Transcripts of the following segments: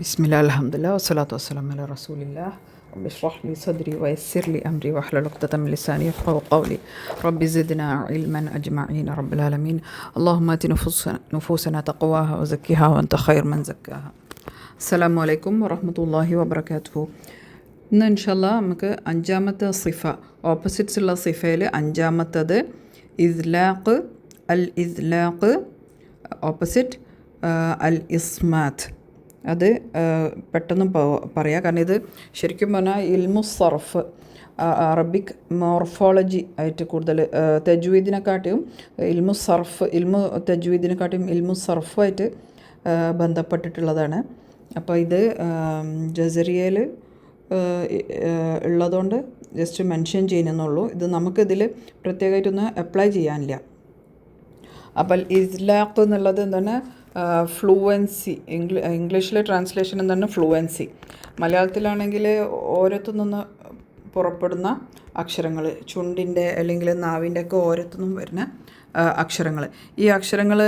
ബിസ്മില്ലാ അൽഹംദുലില്ലാ വസ്സലാത്തു വസ്സലാമു അലാ റസൂലില്ലാ റബ്ബി ഇശ്റഹ് ലി സദ്രി വയസ്സിർ ലി അംരി വഹ്ലുൽ ഉഖ്ദതം മിൻ ലിസാനി യഫ്ഖഹു ഖൗലി റബ്ബി സിദ്നാ ഇൽമൻ അജ്മഈൻ റബ്ബൽ ആലമീൻ അല്ലാഹുമ്മ ആതി നുഫൂസനാ തഖ്വാഹാ വസക്കിഹാ വഅൻത ഖൈറു മൻ സക്കാഹാ. അസ്സലാമു അലൈക്കും വറഹ്മത്തുള്ളാഹി വബറകാതുഹു. ഇന്ന് ഇൻഷാല്ലാ നമുക്ക് അഞ്ചാമത്തെ സിഫ, ഓപ്പോസിറ്റ്സ് ഉള്ള സിഫയിൽ അഞ്ചാമത്തത് ഇസ്ലാഖ്. അൽ ഇസ്ലാഖ് ഓപ്പോസിറ്റ് അൽ ഇസ്മാത്ത്. അത് പെട്ടെന്ന് പറയാം, കാരണം ഇത് ശരിക്കും പറഞ്ഞാൽ ഇൽമു സർഫ്, അറബിക് മോർഫോളജി ആയിട്ട് കൂടുതൽ തജ്വീദിനെക്കാട്ടിയും ഇൽമു സർഫ്, ഇൽമു തജ്വീദിനെക്കാട്ടിയും ഇൽമു സർഫായിട്ട് ബന്ധപ്പെട്ടിട്ടുള്ളതാണ്. അപ്പോൾ ഇത് ജസരിയയിൽ ഉള്ളതുകൊണ്ട് ജസ്റ്റ് മെൻഷൻ ചെയ്യുന്നുള്ളൂ. ഇത് നമുക്കിതിൽ പ്രത്യേകമായിട്ടൊന്നും അപ്ലൈ ചെയ്യാനില്ല. അപ്പോൾ ഇസ്ലാഖ് എന്നുള്ളത് എന്താണ്? ഫ്ലുവൻസി. ഇംഗ്ലീഷിലെ ട്രാൻസ്ലേഷൻ എന്താണ്? ഫ്ലുവൻസി. മലയാളത്തിലാണെങ്കിൽ ഓരത്തു നിന്ന് പുറപ്പെടുന്ന അക്ഷരങ്ങൾ, ചുണ്ടിൻ്റെ അല്ലെങ്കിൽ നാവിൻ്റെ ഒക്കെ ഓരത്തു നിന്നും വരുന്ന അക്ഷരങ്ങൾ. ഈ അക്ഷരങ്ങൾ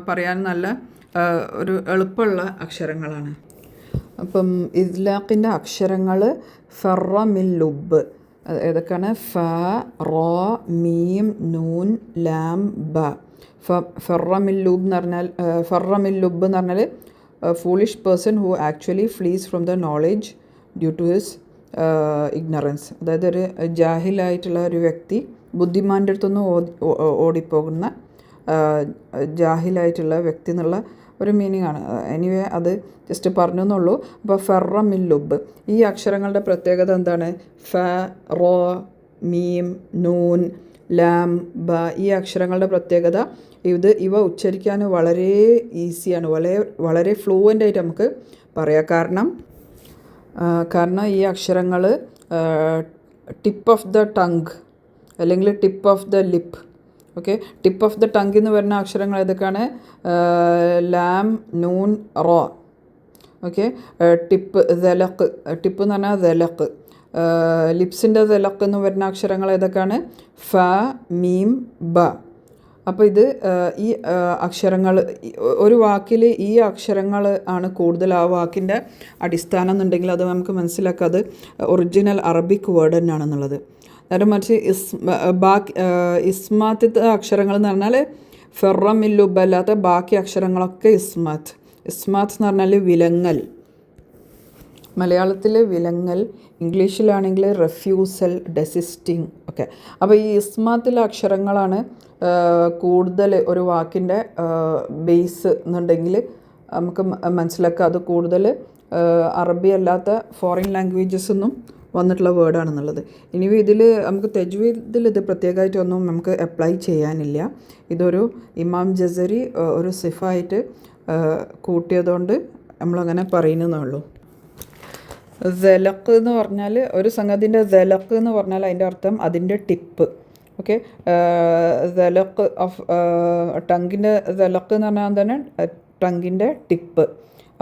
പറയാൻ നല്ല ഒരു എളുപ്പമുള്ള അക്ഷരങ്ങളാണ്. അപ്പം ഇസ്ലാഖിൻ്റെ അക്ഷരങ്ങൾ ഫറ മിൻ ലുബ്. ഏതൊക്കെയാണ്? ഫ, റോ, മീം, നൂൻ, ലാം, ബ. ഫറ മിൻ ലുബ് എന്ന് പറഞ്ഞാൽ, ഫറ മിൻ ലുബ് എന്ന് പറഞ്ഞാൽ foolish person who actually flees from the knowledge due to his ignorance. അതായത് ഒരു ജാഹിലായിട്ടുള്ള ഒരു വ്യക്തി ബുദ്ധിമാൻ്റെ അടുത്തൊന്നും ഓടിപ്പോകുന്ന ജാഹിലായിട്ടുള്ള വ്യക്തി എന്നുള്ള ഒരു മീനിങ് ആണ്. എനിവേ അത് ജസ്റ്റ് പറഞ്ഞു എന്നുള്ളൂ. അപ്പോൾ ഫറ മിൻ ലുബ്, ഈ അക്ഷരങ്ങളുടെ പ്രത്യേകത എന്താണ്? ഫ, റോ, മീം, നൂൻ, ലാം, ബ. ഈ അക്ഷരങ്ങളുടെ പ്രത്യേകത ഇവ ഉച്ചരിക്കാൻ വളരെ ഈസിയാണ്, വളരെ ഫ്ലൂവൻ്റ് ആയിട്ട് നമുക്ക് പറയാം. കാരണം ഈ അക്ഷരങ്ങൾ ടിപ്പ് ഓഫ് ദ ടങ് അല്ലെങ്കിൽ tip of the lip. Okay, tip of the tongue എന്ന് വരുന്ന അക്ഷരങ്ങൾ ഏതൊക്കെയാണ്? ലാം, നൂൻ, റോ. ഓക്കെ, ടിപ്പ് ദലക്ക്, ടിപ്പ് എന്ന് പറഞ്ഞാൽ ദലക്ക്. ലിപ്സിൻ്റെ ദലക്ക് എന്ന് വരുന്ന അക്ഷരങ്ങൾ ഏതൊക്കെയാണ്? ഫ, മീം, ബ. അപ്പോൾ ഇത് ഈ അക്ഷരങ്ങൾ ഒരു വാക്കിൽ ഈ അക്ഷരങ്ങൾ ആണ് കൂടുതൽ ആ വാക്കിൻ്റെ അടിസ്ഥാനം എന്നുണ്ടെങ്കിൽ അത് നമുക്ക് മനസ്സിലാക്കാം അത് ഒറിജിനൽ അറബിക് വേർഡ് തന്നെയാണെന്നുള്ളത്. നേരെ മറിച്ച് ഇസ്മാത്തിത്തെ അക്ഷരങ്ങൾ എന്ന് പറഞ്ഞാൽ ഫെറ മിൻ ലുബ് അല്ലാത്ത ബാക്കി അക്ഷരങ്ങളൊക്കെ ഇസ്മാത്ത്. ഇസ്മാത്ത് എന്ന് പറഞ്ഞാൽ വിലങ്ങൽ. മലയാളത്തിൽ വിലങ്ങൽ, ഇംഗ്ലീഷിലാണെങ്കിൽ റെഫ്യൂസൽ, ഡെസിസ്റ്റിങ് ഒക്കെ. അപ്പോൾ ഈ ഇസ്മാത്തിലെ അക്ഷരങ്ങളാണ് കൂടുതൽ ഒരു വാക്കിൻ്റെ ബേസ് എന്നുണ്ടെങ്കിൽ നമുക്ക് മനസ്സിലാക്കുക അത് കൂടുതൽ അറബി അല്ലാത്ത ഫോറിൻ ലാംഗ്വേജസ് ഒന്നും വന്നിട്ടുള്ള വേർഡാണെന്നുള്ളത്. ഇനി ഇതിൽ നമുക്ക് തജ്വീദിൽ ഇത് പ്രത്യേകമായിട്ടൊന്നും നമുക്ക് അപ്ലൈ ചെയ്യാനില്ല. ഇതൊരു ഇമാം ജസരി ഒരു സിഫായിട്ട് കൂട്ടിയതുകൊണ്ട് നമ്മളങ്ങനെ പറയുന്നതേ ദലക്ക് എന്ന് പറഞ്ഞാൽ ഒരു സംഗതിൻ്റെ ദലക്ക് എന്ന് പറഞ്ഞാൽ അതിൻ്റെ അർത്ഥം അതിൻ്റെ ടിപ്പ്. ഓക്കെ, ദലക്ക് ഓഫ് ടങ്ങിൻ്റെ ദലക്ക് എന്ന് പറഞ്ഞാൽ എന്താണ്? ടങ്ങിൻ്റെ ടിപ്പ്.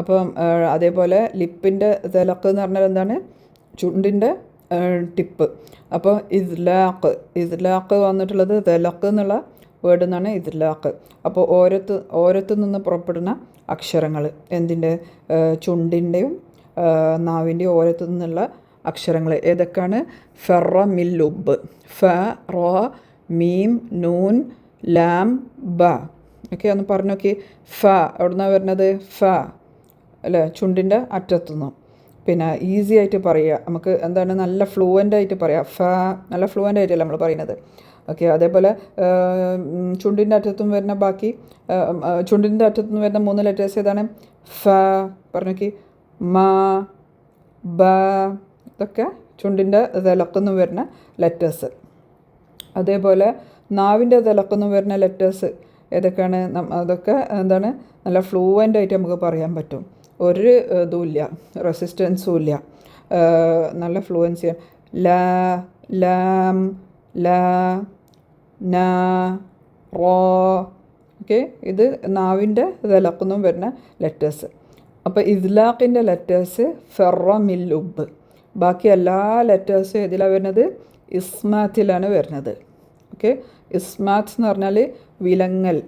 അപ്പം അതേപോലെ ലിപ്പിൻ്റെ ദലക്ക് എന്ന് പറഞ്ഞാൽ എന്താണ്? ചുണ്ടിൻ്റെ ടിപ്പ്. അപ്പോൾ ഇസ്ലാഖ് വന്നിട്ടുള്ളത് ദലക്ക് എന്നുള്ള വേർഡിൽ നിന്നാണ് ഇസ്ലാഖ്. അപ്പോൾ ഓരത്തു നിന്ന് പുറപ്പെടുന്ന അക്ഷരങ്ങൾ എന്തിൻ്റെ? ചുണ്ടിൻ്റെയും നാവിൻ്റെ ഓരത്തു നിന്നുള്ള അക്ഷരങ്ങൾ ഏതൊക്കെയാണ്? ഫറ മിൻ ലുബ്, ഫ, റോ, മീം, നൂൻ, ലാം, ബ. ഓക്കെ, ഒന്ന് പറഞ്ഞു നോക്കി. ഫ എവിടെ നിന്നാണ് വരുന്നത്? ഫ അല്ലേ, ചുണ്ടിൻ്റെ അറ്റത്തുനിന്ന്. പിന്നെ ഈസി ആയിട്ട് പറയുക, നമുക്ക് എന്താണ് നല്ല ഫ്ലുവൻ്റ് ആയിട്ട് പറയാം. ഫ നല്ല ഫ്ലുവൻ്റ് ആയിട്ടല്ല നമ്മൾ പറയുന്നത്. ഓക്കെ, അതേപോലെ ചുണ്ടിൻ്റെ അറ്റത്തുനിന്ന് വരുന്ന ബാക്കി ചുണ്ടിൻ്റെ അറ്റത്തുനിന്ന് വരുന്ന 3 ലെറ്റേഴ്സ് ഏതാണ്? ഫ പറഞ്ഞു നോക്കി. മ, ബ, ഇതൊക്കെ ചുണ്ടിൻ്റെ ദലക്കുന്ന് വരുന്ന ലെറ്റേഴ്സ്. അതേപോലെ നാവിൻ്റെ ദലക്കുന്ന് വരുന്ന ലെറ്റേഴ്സ് ഏതൊക്കെയാണ്? അതൊക്കെ എന്താണ്? നല്ല ഫ്ലൂവൻ്റ് ആയിട്ട് നമുക്ക് പറയാൻ പറ്റും. ഒരു ഇതുമില്ല, റെസിസ്റ്റൻസും ഇല്ല, നല്ല ഫ്ലുവൻസിയാണ്. ല, ലാം, ല, ന, റോ. ഓക്കെ, ഇത് നാവിൻ്റെ ദലക്കുന്നും വരുന്ന ലെറ്റേഴ്സ്. അപ്പോൾ ഇസ്ലാഖിൻ്റെ ലെറ്റേഴ്സ് ഫെറ മിൻ ലുബ്. ബാക്കി എല്ലാ ലെറ്റേഴ്സും ഏതിലാണ് വരുന്നത്? ഇസ്മാത്തിലാണ് വരുന്നത്. ഓക്കെ, ഇസ്മാത്ത് എന്ന് പറഞ്ഞാൽ വിലങ്ങൽ.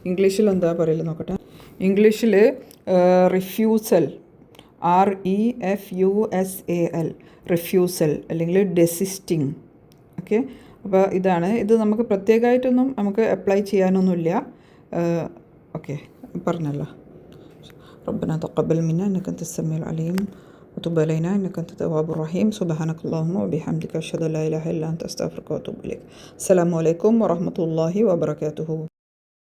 ഇംഗ്ലീഷിൽ എന്താ പറയല് നോക്കട്ടെ. ഇംഗ്ലീഷിൽ റിഫ്യൂസൽ, REFUSAL, റിഫ്യൂസൽ അല്ലെങ്കിൽ ഡെസിസ്റ്റിംഗ്. ഓക്കെ, അപ്പോൾ ഇത് നമുക്ക് പ്രത്യേകമായിട്ടൊന്നും നമുക്ക് അപ്ലൈ ചെയ്യാനൊന്നുമില്ല. ഓക്കെ, പറഞ്ഞല്ലോ. ربنا تقبل منا إنك أنت السميع العليم وتب علينا إنك أنت التواب الرحيم سبحانك اللهم وبحمدك أشهد أن لا إله إلا أنت أستغفرك وأتوب إليك. السلام عليكم ورحمة الله وبركاته.